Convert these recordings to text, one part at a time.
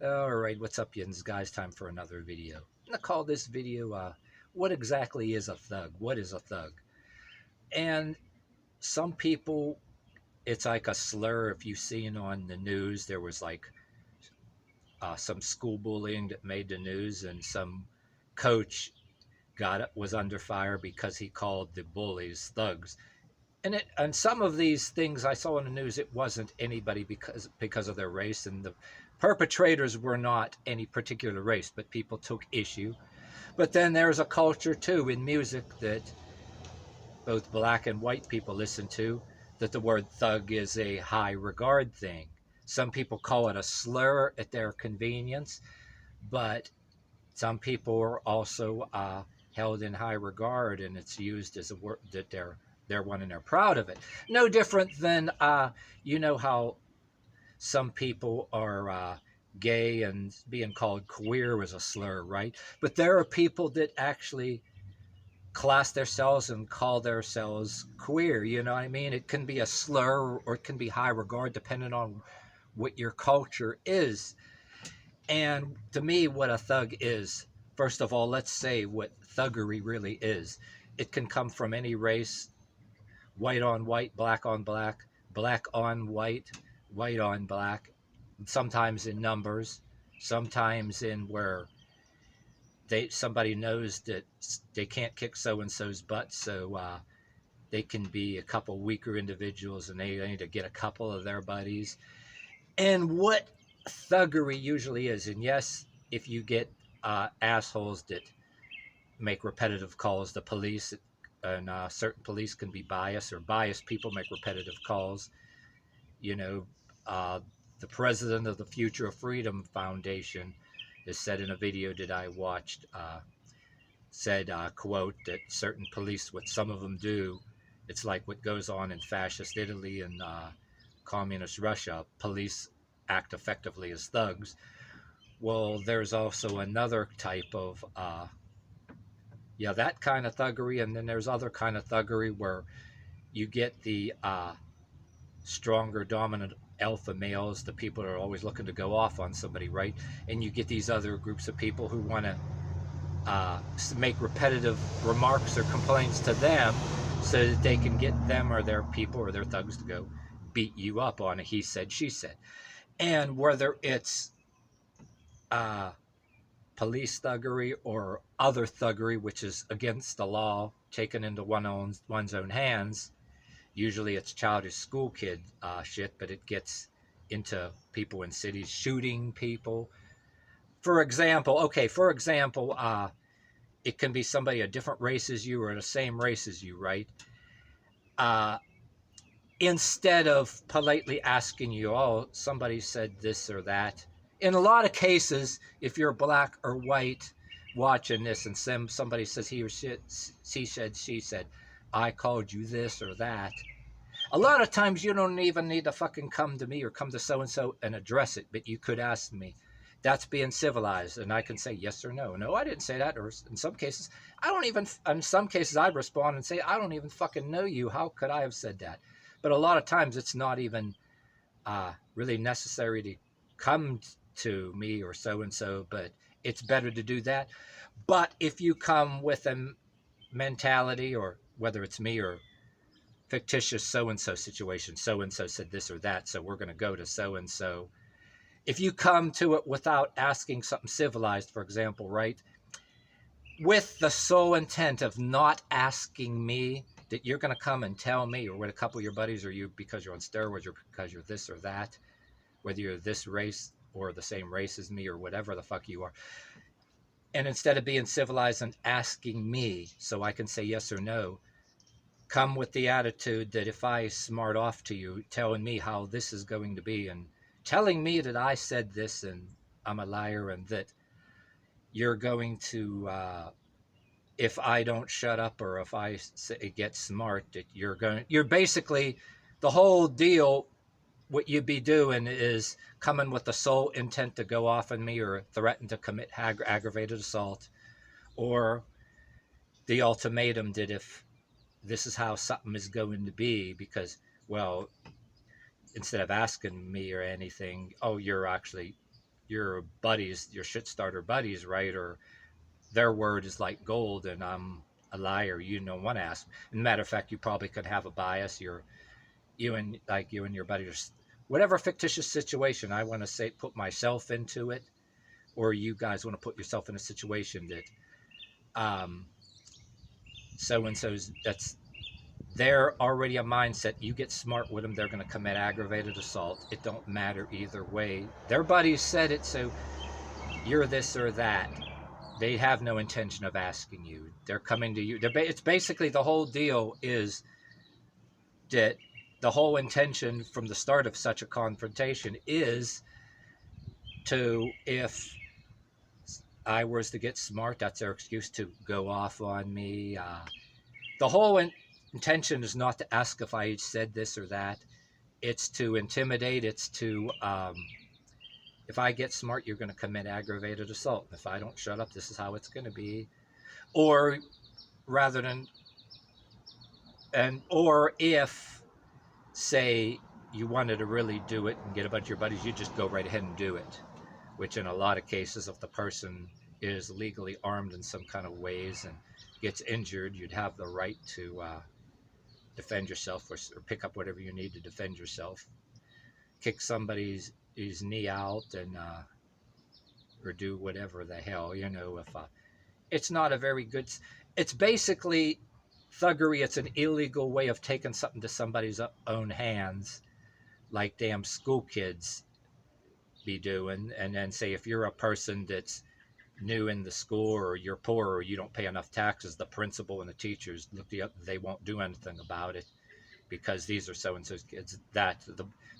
Alright, what's up, yins? Guys, time for another video. I'm going to call this video, What Exactly is a Thug? What is a thug? And some people, it's like a slur. If you've seen on the news, there was like some school bullying that made the news, and some coach was under fire because he called the bullies thugs. And some of these things I saw in the news, it wasn't anybody because of their race, and the perpetrators were not any particular race, but people took issue. But then there's a culture too in music that both black and white people listen to, that the word thug is a high regard thing. Some people call it a slur at their convenience, but some people are also held in high regard, and it's used as a word that they're one and they're proud of it. No different than you know how some people are gay, and being called queer was a slur, right? But there are people that actually class themselves and call themselves queer. You know what I mean? It can be a slur or it can be high regard depending on what your culture is. And to me, what a thug is, first of all, let's say what thuggery really is. It can come from any race: white on white, black on black, black on white, white on black, sometimes in numbers, sometimes in where somebody knows that they can't kick so and so's butt, so they can be a couple weaker individuals, and they need to get a couple of their buddies. And what thuggery usually is, and yes, if you get assholes that make repetitive calls, the police, and certain police can be biased, or biased people make repetitive calls. You know, the president of the Future of Freedom Foundation has said in a video that I watched, said, quote, that certain police, what some of them do, it's like what goes on in fascist Italy and communist Russia. Police act effectively as thugs. Well, there's also another type of, that kind of thuggery, and then there's other kind of thuggery where you get the stronger, dominant alpha males, the people that are always looking to go off on somebody, right? And you get these other groups of people who want to make repetitive remarks or complaints to them so that they can get them or their people or their thugs to go beat you up on a he said, she said. And whether it's police thuggery or other thuggery, which is against the law, taken into one's own hands, usually it's childish school kid shit, but it gets into people in cities shooting people. For example, it can be somebody a different race as you or the same race as you, right? Instead of politely asking you, oh, somebody said this or that. In a lot of cases, if you're black or white watching this and somebody says he or she said, she said, I called you this or that, a lot of times you don't even need to fucking come to me or come to so-and-so and address it, but you could ask me. That's being civilized, and I can say yes or no. No, I didn't say that. Or in some cases, in some cases I'd respond and say, I don't even fucking know you. How could I have said that? But a lot of times it's not even really necessary to come to me or so-and-so, but it's better to do that. But if you come with a mentality, or whether it's me or fictitious so-and-so situation, so-and-so said this or that, so we're going to go to so-and-so. If you come to it without asking something civilized, for example, right, with the sole intent of not asking me, that you're going to come and tell me, or with a couple of your buddies, or you because you're on steroids, or because you're this or that, whether you're this race or the same race as me or whatever the fuck you are, and instead of being civilized and asking me so I can say yes or no, come with the attitude that if I smart off to you, telling me how this is going to be, and telling me that I said this and I'm a liar, and that you're going to, if I don't shut up, or if I get smart, that you're basically, the whole deal, what you'd be doing is coming with the sole intent to go off on me or threaten to commit aggravated assault, or the ultimatum that if this is how something is going to be, because, well, instead of asking me or anything, oh, you're actually your buddies, your shit starter buddies, right? Or their word is like gold, and I'm a liar. You don't want to ask. And matter of fact, you probably could have a bias. You and your buddies, whatever fictitious situation. I want to say, put myself into it, or you guys want to put yourself in a situation that so and so's that's they're already a mindset. You get smart with them, they're going to commit aggravated assault. It don't matter either way. Their buddies said it, so you're this or that. They have no intention of asking you. They're coming to you. It's basically the whole deal is that the whole intention from the start of such a confrontation is to, if I was to get smart, that's their excuse to go off on me. The whole intention is not to ask if I said this or that. It's to intimidate. It's to, if I get smart, you're going to commit aggravated assault. If I don't shut up, this is how it's going to be. Or rather than, or if, say, you wanted to really do it and get a bunch of your buddies, you just go right ahead and do it. Which in a lot of cases, if the person is legally armed in some kind of ways and gets injured, you'd have the right to defend yourself, or pick up whatever you need to defend yourself. Kick somebody's knee out, and or do whatever the hell, if it's not a very good, it's basically thuggery. It's an illegal way of taking something to somebody's own hands, like damn school kids be doing. And then say, if you're a person that's new in the school, or you're poor, or you don't pay enough taxes, the principal and the teachers look you up, they won't do anything about it, because these are so and so's kids.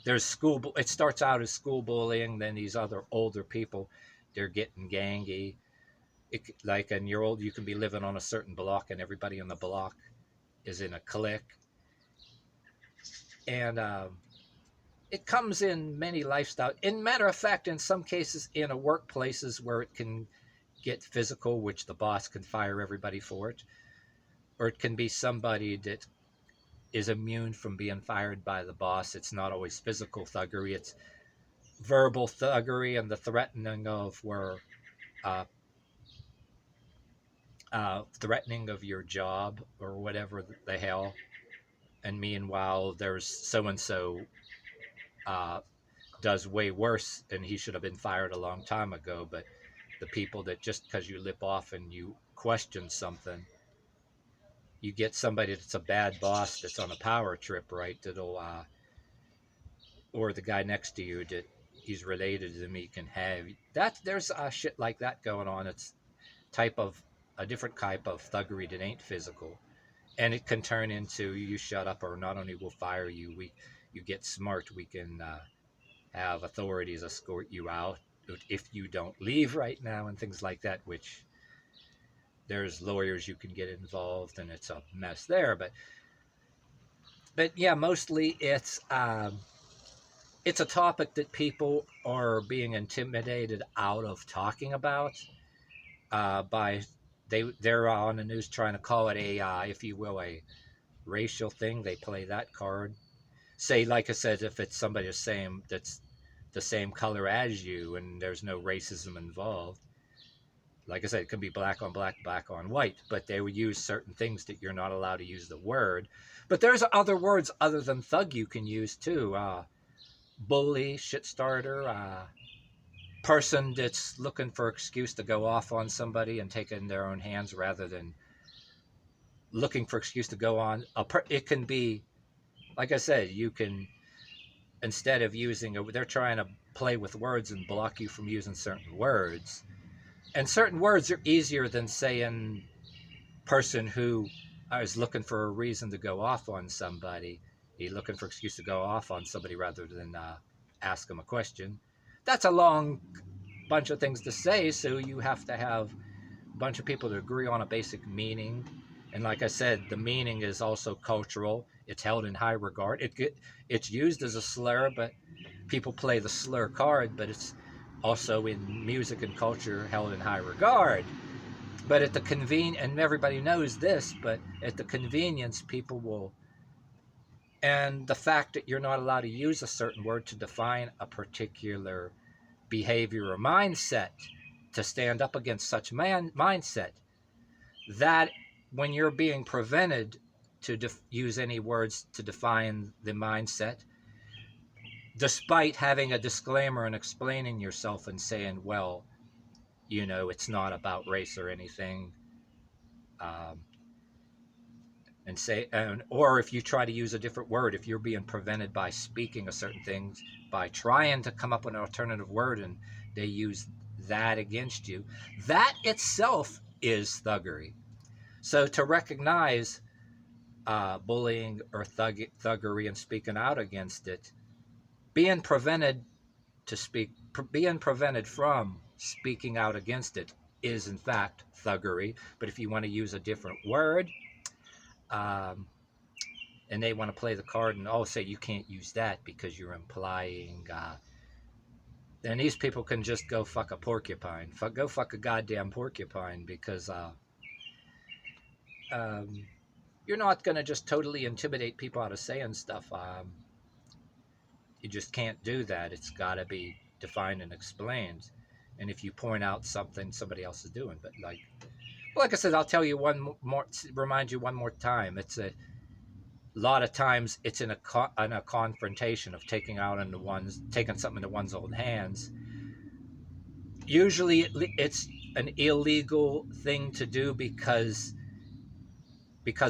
There's school. It starts out as school bullying. Then these other older people, they're getting gangy. Like, and you're old, you can be living on a certain block, and everybody on the block is in a clique. And it comes in many lifestyles. In matter of fact, in some cases, in a workplaces where it can get physical, which the boss can fire everybody for it, or it can be somebody that is immune from being fired by the boss. It's not always physical thuggery. It's verbal thuggery, and the threatening of threatening of your job or whatever the hell. And meanwhile, there's so and so does way worse, and he should have been fired a long time ago. But the people that, just because you lip off and you question something, you get somebody that's a bad boss, that's on a power trip, right? That'll or the guy next to you that he's related to them, he can have that. There's shit like that going on. It's a different type of thuggery that ain't physical, and it can turn into, you shut up, or not only we'll fire you, you get smart, we can have authorities escort you out if you don't leave right now, and things like that, which there's lawyers you can get involved, and it's a mess there. But yeah, mostly it's a topic that people are being intimidated out of talking about by they're on the news trying to call it a if you will, a racial thing. They play that card. Say, like I said, if it's somebody that's the same color as you and there's no racism involved, like I said, it can be black on black, black on white, but they will use certain things that you're not allowed to use the word. But there's other words other than thug you can use too. Bully, shit starter, person that's looking for an excuse to go off on somebody and take it in their own hands rather than looking for excuse to go on. It can be, like I said, you can, instead of they're trying to play with words and block you from using certain words. And certain words are easier than saying person who is looking for a reason to go off on somebody. He's looking for an excuse to go off on somebody rather than ask him a question. That's a long bunch of things to say, so you have to have a bunch of people to agree on a basic meaning. And like I said, the meaning is also cultural. It's held in high regard. It's used as a slur, but people play the slur card, but it's also in music and culture held in high regard. But at the and everybody knows this, but at the convenience, people will, and the fact that you're not allowed to use a certain word to define a particular behavior or mindset to stand up against such mindset, that when you're being prevented to use any words to define the mindset, despite having a disclaimer and explaining yourself and saying, well, it's not about race or anything, um, and say, or if you try to use a different word, if you're being prevented by speaking a certain things, by trying to come up with an alternative word, and they use that against you, that itself is thuggery. So to recognize bullying or thuggery and speaking out against it, being prevented being prevented from speaking out against it is in fact thuggery. But if you want to use a different word, um, and they want to play the card and say you can't use that because you're implying, then these people can just go fuck a porcupine. Go fuck a goddamn porcupine, because um, you're not going to just totally intimidate people out of saying stuff. You just can't do that. It's got to be defined and explained. And if you point out something somebody else is doing, but like I said, I'll tell you remind you one more time. It's a lot of times it's in a confrontation of taking something into one's own hands. Usually it's an illegal thing to do because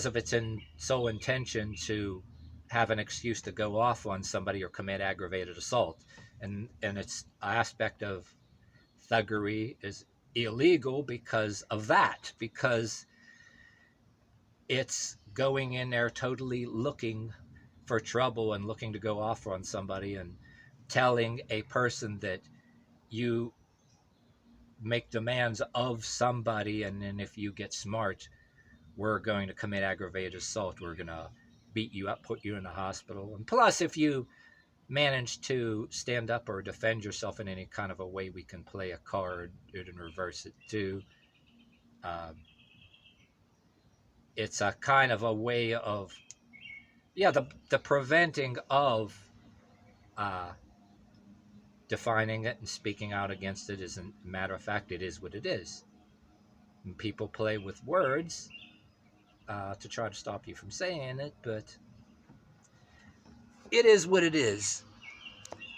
of its sole intention to have an excuse to go off on somebody or commit aggravated assault. And its aspect of thuggery is illegal because of that, because it's going in there totally looking for trouble and looking to go off on somebody and telling a person that you make demands of somebody, and then if you get smart, we're going to commit aggravated assault, we're going to beat you up, put you in the hospital. And plus, if you manage to stand up or defend yourself in any kind of a way, we can play a card and reverse it too. It's a kind of a way of, the preventing of defining it and speaking out against it. Is a matter of fact, it is what it is. And people play with words to try to stop you from saying it, but it is what it is.